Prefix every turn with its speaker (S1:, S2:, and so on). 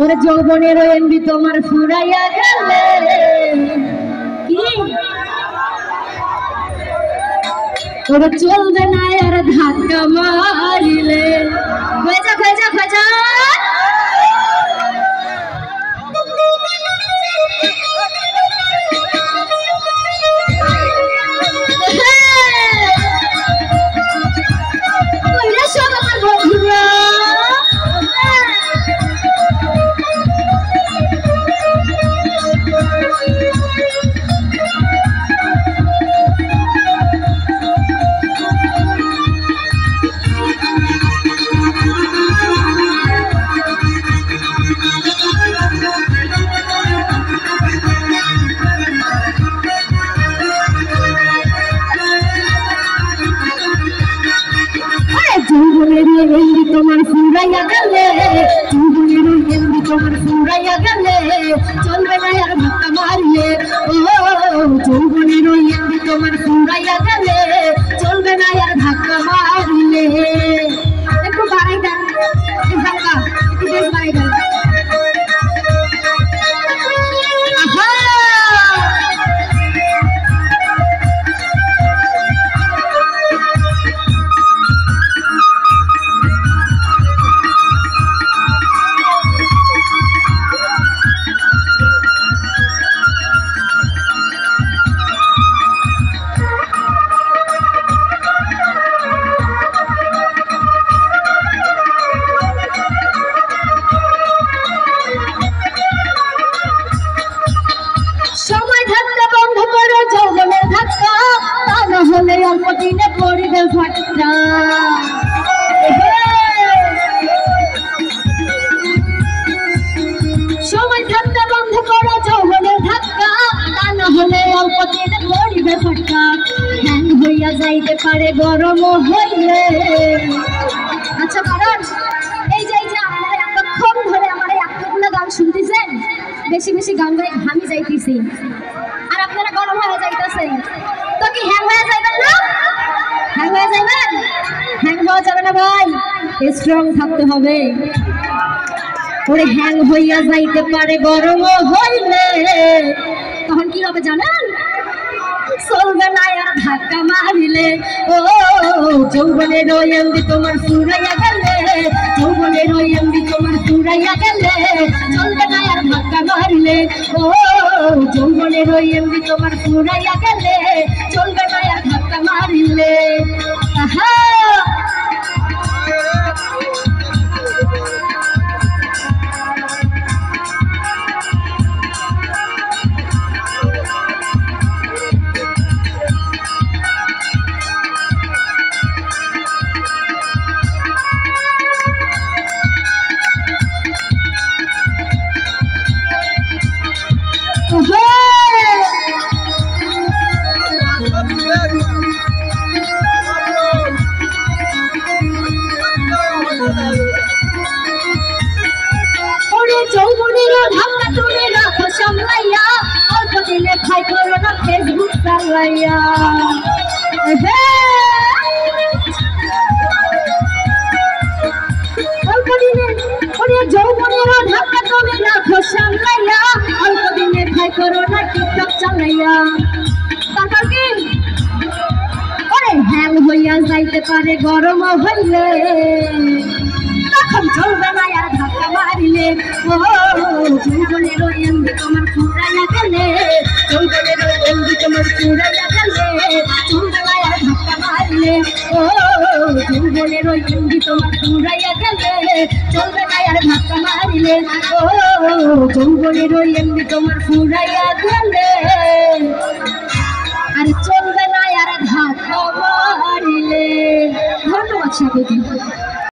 S1: ওরে যৌবনের এমবি তোমার ফুরাইয়া গেলে কি ওরে চলবে না আর ধাক্কা মারিলে খোঁজা খোঁজা খোঁজা তোমার ফুরাইয়া গেলে তোমার ফুরাইয়া গেলে চলবে না আর ধাক্কা মারলে ও যৌবনের এমবি তোমার ফুরাইয়া গেলে চলবে না আর ধাক্কা মারলে একটু বাড়াই দেন হালকা একটু বেশ বাড়াই দেন অল্প দিনে পড়বে ফাটা সময় থাকতে বন্ধ করো যৌবনের ধাক্কা তা না হলে অল্প দিনে পড়বে ফাটা হ্যাং হইয়া যাইতে পারে গরম হইলে আচ্ছা কারণ এই যে আপনারা এতক্ষণ ধরে আমার এতগুলো গান শুনতেছেন বেশি বেশি গান গায়ে ঘামি যাইতেছি আর আপনারা গরম হয়ে যাইতেছেন তো কি হ্যাং হয়ে যাবেন না হ্যাং হয়ে যাবেন হ্যাং হওয়া যাবে না ভাই স্ট্রং থাকতে হবে ওরে হ্যাং হইয়া যাইতে পারে গরম হইলে তখন কি হবে জানেন চলবে না আর ধাক্কা মারিলে ও যৌবনের এমবি তোমার ফুরাইয়া গেলে যৌবনের এমবি তোমার ফুরাইয়া গেলে চলবে না আর ধাক্কা মারিলে ও যৌবনের এমবি তোমার ফুরাইয়া গেলে চলবে না আর ধাক্কা মারিলে আহা যৌবনের ধাক্কা তুমি রাখো সামলাইয়া অল্প দিনে খাই করো না ফেসবুক চালাইয়া অল্প দিনে যৌবনের ধাক্কা তুমি রাখো সামলাইয়া অল্প দিনে খাই করো না টিকটক চালাইয়া তারপর কি ওরে হ্যাং হইয়া যাইতে পারে গরম হইলে তখন চলবে না আর ধাক্কা মারিলে ও যৌবনের এমবি তোমার ফুরাইয়া গেলে যৌবনের এমবি তোমার ফুরাইয়া গেলে চলবে না আর ধাক্কা মারিলে ও যৌবনের এমবি তোমার ফুরাইয়া গেলে চলবে না আর ধাক্কা মারিলে ও যৌবনের এমবি তোমার ফুরাইয়া গেলে আর চলবে না আর ধাক্কা মারিলে ধন্যবাদ সাথে